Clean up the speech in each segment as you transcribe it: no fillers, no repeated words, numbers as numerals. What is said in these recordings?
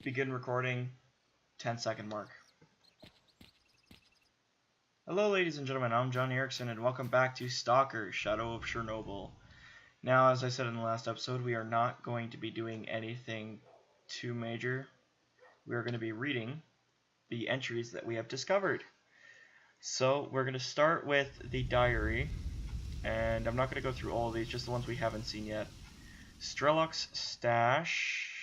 Begin recording. 10-second mark. Hello ladies and gentlemen, I'm John Erickson and welcome back to S.T.A.L.K.E.R, Shadow of Chernobyl. Now, as I said in the last episode, we are not going to be doing anything too major. We are going to be reading the entries that we have discovered. So, we're going to start with the diary, and I'm not going to go through all of these, just the ones we haven't seen yet. Strelok's stash.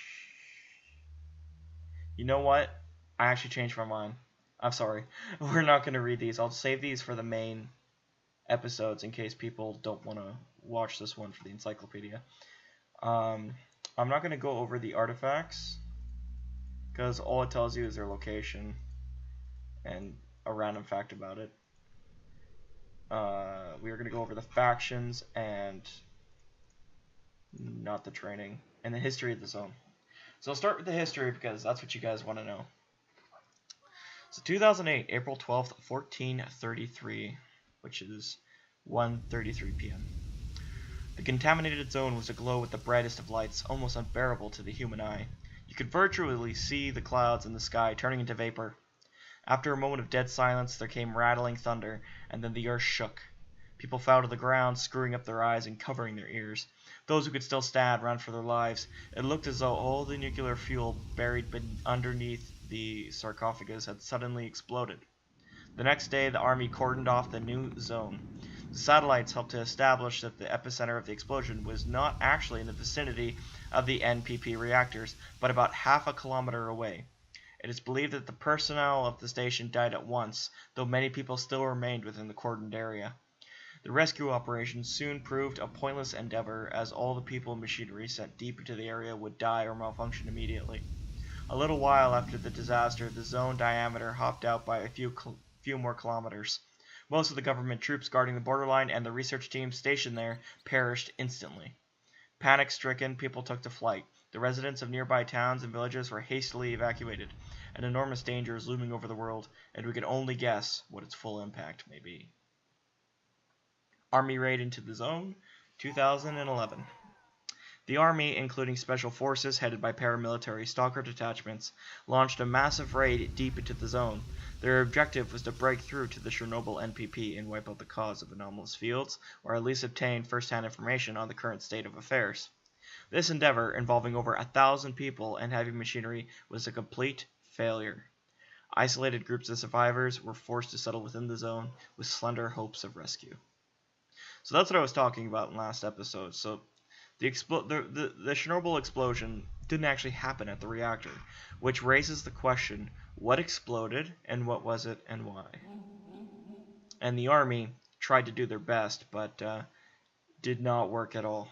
You know what? I actually changed my mind. I'm sorry. We're not going to read these. I'll save these for the main episodes in case people don't want to watch this one for the Encyclopedia. I'm not going to go over the artifacts because all it tells you is their location and a random fact about it. We are going to go over the factions and not the training and the history of the zone. So I'll start with the history because that's what you guys want to know. So 2008, April 12th, 1433, which is 1:33 p.m. The contaminated zone was aglow with the brightest of lights, almost unbearable to the human eye. You could virtually see the clouds in the sky turning into vapor. After a moment of dead silence, there came rattling thunder, and then the earth shook. People fell to the ground, screwing up their eyes and covering their ears. Those who could still stand ran for their lives. It looked as though all the nuclear fuel buried underneath the sarcophagus had suddenly exploded. The next day, the army cordoned off the new zone. The satellites helped to establish that the epicenter of the explosion was not actually in the vicinity of the NPP reactors, but about half a kilometer away. It is believed that the personnel of the station died at once, though many people still remained within the cordoned area. The rescue operation soon proved a pointless endeavor, as all the people and machinery sent deep into the area would die or malfunction immediately. A little while after the disaster, the zone diameter hopped out by a few more kilometers. Most of the government troops guarding the borderline and the research team stationed there perished instantly. Panic-stricken, people took to flight. The residents of nearby towns and villages were hastily evacuated. An enormous danger is looming over the world, and we can only guess what its full impact may be. Army raid into the zone, 2011. The Army, including special forces headed by paramilitary S.T.A.L.K.E.R detachments, launched a massive raid deep into the zone. Their objective was to break through to the Chernobyl NPP and wipe out the cause of anomalous fields, or at least obtain first-hand information on the current state of affairs. This endeavor, involving over 1,000 people and heavy machinery, was a complete failure. Isolated groups of survivors were forced to settle within the zone with slender hopes of rescue. So that's what I was talking about in last episode. So the Chernobyl explosion didn't actually happen at the reactor, which raises the question, what exploded and what was it and why? And the Army tried to do their best, but did not work at all.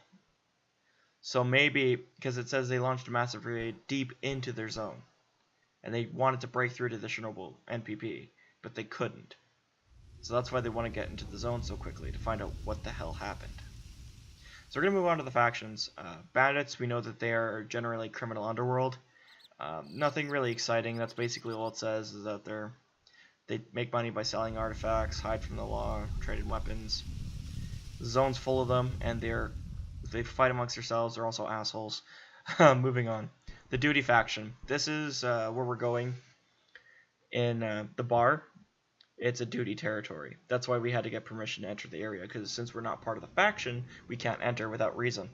So maybe, because it says they launched a massive raid deep into their zone, and they wanted to break through to the Chernobyl NPP, but they couldn't. So that's why they want to get into the zone so quickly, to find out what the hell happened. So we're going to move on to the factions. Bandits, we know that they are generally criminal underworld. Nothing really exciting. That's basically all it says, is that they make money by selling artifacts, hide from the law, trade in weapons. The zone's full of them, and they fight amongst themselves. They're also assholes. Moving on. The Duty faction. This is where we're going in the bar. It's a duty territory. That's why we had to get permission to enter the area, because since we're not part of the faction, we can't enter without reason.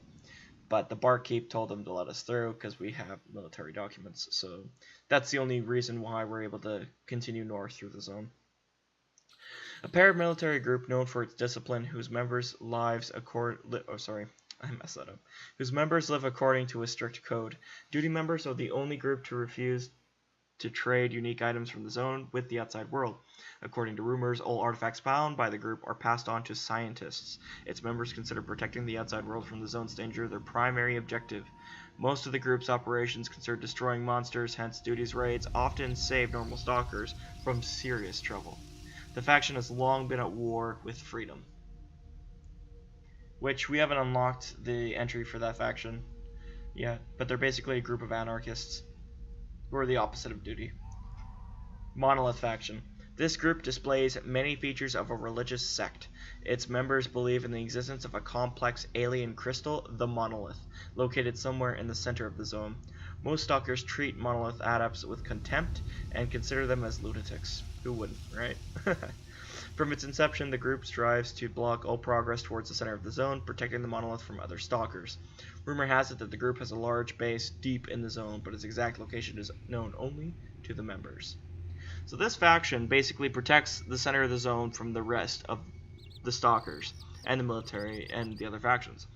But the barkeep told them to let us through because we have military documents. So that's the only reason why we're able to continue north through the zone. A paramilitary group known for its discipline, whose members live according to a strict code. Duty members are the only group to refuse to trade unique items from the zone with the outside world. According to rumors, all artifacts found by the group are passed on to scientists. Its members consider protecting the outside world from the zone's danger their primary objective. Most of the group's operations concern destroying monsters, hence Duty's raids often save normal stalkers from serious trouble. The faction has long been at war with freedom, which we haven't unlocked the entry for that faction yet, but they're basically a group of anarchists who are the opposite of Duty. Monolith faction. This group displays many features of a religious sect. Its members believe in the existence of a complex alien crystal, the Monolith, located somewhere in the center of the zone. Most stalkers treat monolith adepts with contempt and consider them as lunatics. Who wouldn't, right? From its inception, the group strives to block all progress towards the center of the zone, protecting the monolith from other stalkers. Rumor has it that the group has a large base deep in the zone, but its exact location is known only to the members. So this faction basically protects the center of the zone from the rest of the stalkers and the military and the other factions.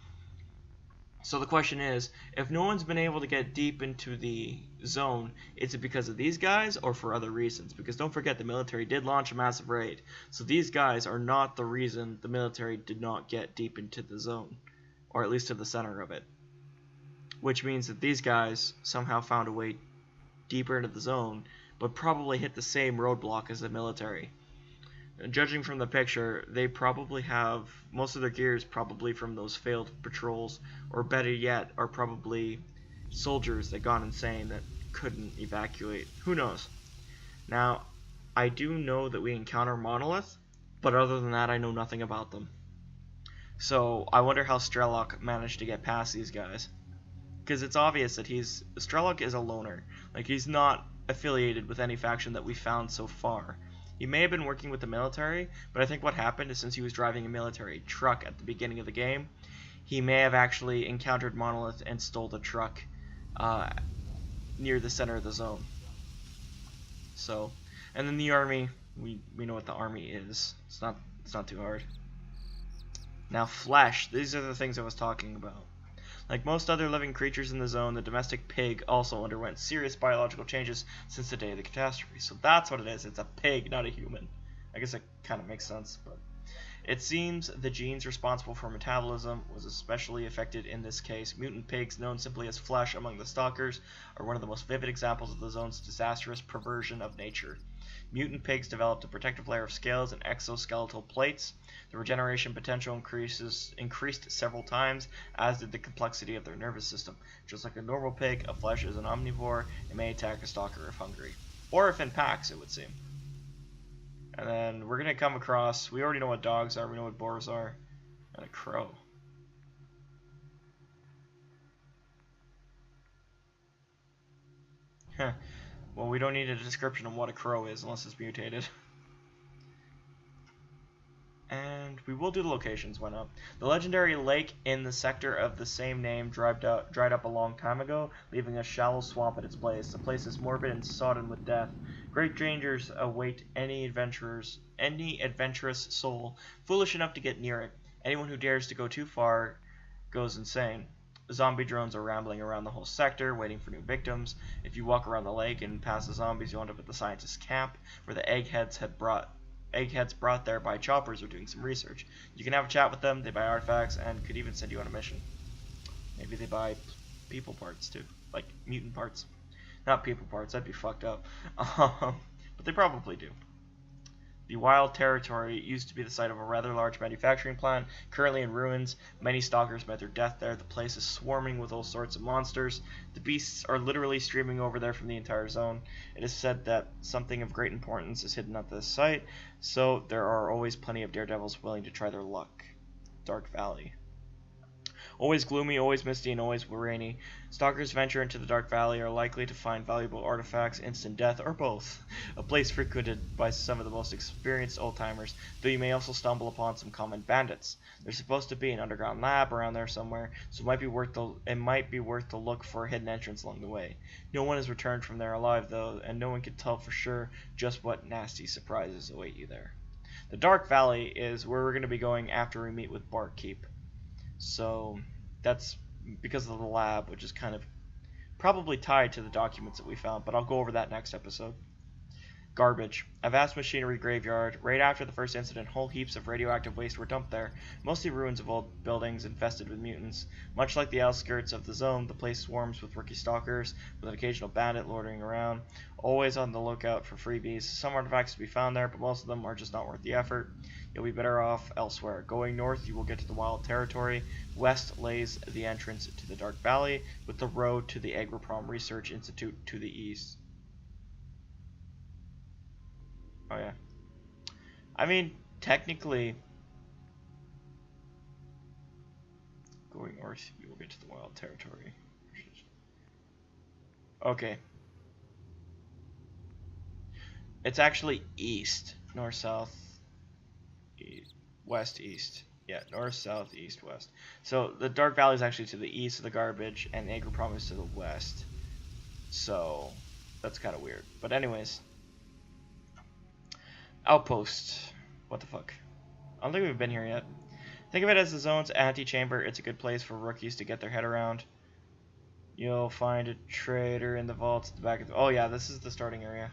So the question is, if no one's been able to get deep into the zone, is it because of these guys or for other reasons? Because don't forget, the military did launch a massive raid. So these guys are not the reason the military did not get deep into the zone, or at least to the center of it. Which means that these guys somehow found a way deeper into the zone, but probably hit the same roadblock as the military. Judging from the picture, they probably have most of their gear is probably from those failed patrols, or better yet, are probably soldiers that gone insane that couldn't evacuate. Who knows? Now, I do know that we encounter monolith, but other than that, I know nothing about them. So I wonder how S.T.A.L.K.E.R managed to get past these guys, because it's obvious that S.T.A.L.K.E.R is a loner. Like, he's not affiliated with any faction that we found so far. He may have been working with the military, but I think what happened is since he was driving a military truck at the beginning of the game, he may have actually encountered Monolith and stole the truck near the center of the zone. So, and then the army, we know what the army is. It's not too hard. Now flesh, these are the things I was talking about. Like most other living creatures in the zone, the domestic pig also underwent serious biological changes since the day of the catastrophe. So that's what it is. It's a pig, not a human. I guess it kind of makes sense, but it seems the genes responsible for metabolism was especially affected in this case. Mutant pigs, known simply as flesh among the stalkers, are one of the most vivid examples of the zone's disastrous perversion of nature. Mutant pigs developed a protective layer of scales and exoskeletal plates. The regeneration potential increased several times, as did the complexity of their nervous system. Just like a normal pig, a flesh is an omnivore. It may attack a stalker if hungry. Or if in packs, it would seem. And then we're going to come across, we already know what dogs are, we know what boars are, and a crow. Huh. Well, we don't need a description of what a crow is unless it's mutated. And we will do the locations, why not? The legendary lake in the sector of the same name dried up a long time ago, leaving a shallow swamp at its base. The place is morbid and sodden with death. Great dangers await any adventurous soul foolish enough to get near it. Anyone who dares to go too far goes insane. Zombie drones are rambling around the whole sector, waiting for new victims. If you walk around the lake and pass the zombies, you'll end up at the scientist's camp, where the eggheads brought there by choppers are doing some research. You can have a chat with them, they buy artifacts, and could even send you on a mission. Maybe they buy people parts too, like mutant parts. Not people parts, that'd be fucked up. But they probably do. The Wild Territory used to be the site of a rather large manufacturing plant, currently in ruins. Many stalkers met their death there. The place is swarming with all sorts of monsters. The beasts are literally streaming over there from the entire zone. It is said that something of great importance is hidden at this site, so there are always plenty of daredevils willing to try their luck. Dark Valley. Always gloomy, always misty, and always rainy. Stalkers venture into the Dark Valley are likely to find valuable artifacts, instant death, or both. A place frequented by some of the most experienced old-timers, though you may also stumble upon some common bandits. There's supposed to be an underground lab around there somewhere, so it might be worth to look for a hidden entrance along the way. No one has returned from there alive, though, and no one can tell for sure just what nasty surprises await you there. The Dark Valley is where we're going to be going after we meet with Barkeep. So that's because of the lab, which is kind of probably tied to the documents that we found, but I'll go over that next episode. Garbage. A vast machinery graveyard. Right after the first incident, whole heaps of radioactive waste were dumped there, mostly ruins of old buildings infested with mutants. Much like the outskirts of the zone, the place swarms with rookie stalkers, with an occasional bandit loitering around, always on the lookout for freebies. Some artifacts to be found there, but most of them are just not worth the effort. You'll be better off elsewhere. Going north, you will get to the Wild Territory. West lays the entrance to the Dark Valley, with the road to the Agroprom Research Institute to the east. Oh yeah. I mean, technically, going north, you will get to the Wild Territory. Okay. It's actually east, north, south, east, west, east. Yeah, north, south, east, west. So the Dark Valley is actually to the east of the garbage, and Agroprom is to the west. So that's kind of weird. But anyways, outpost. What the fuck? I don't think we've been here yet. Think of it as the zone's antechamber. It's a good place for rookies to get their head around. You'll find a trader in the vaults at the back of the... Oh yeah, this is the starting area.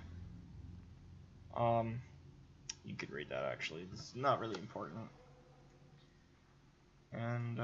You could read that actually. This is not really important. And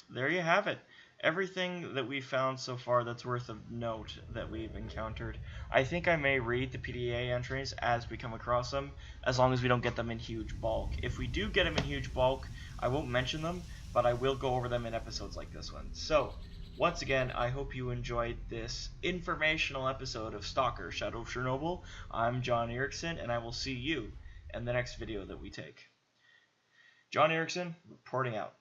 there you have it. Everything that we've found so far that's worth of note that we've encountered. I think I may read the PDA entries as we come across them, as long as we don't get them in huge bulk. If we do get them in huge bulk, I won't mention them, but I will go over them in episodes like this one. So, once again, I hope you enjoyed this informational episode of S.T.A.L.K.E.R. Shadow of Chernobyl. I'm John Erickson, and I will see you in the next video that we take. John Erickson, reporting out.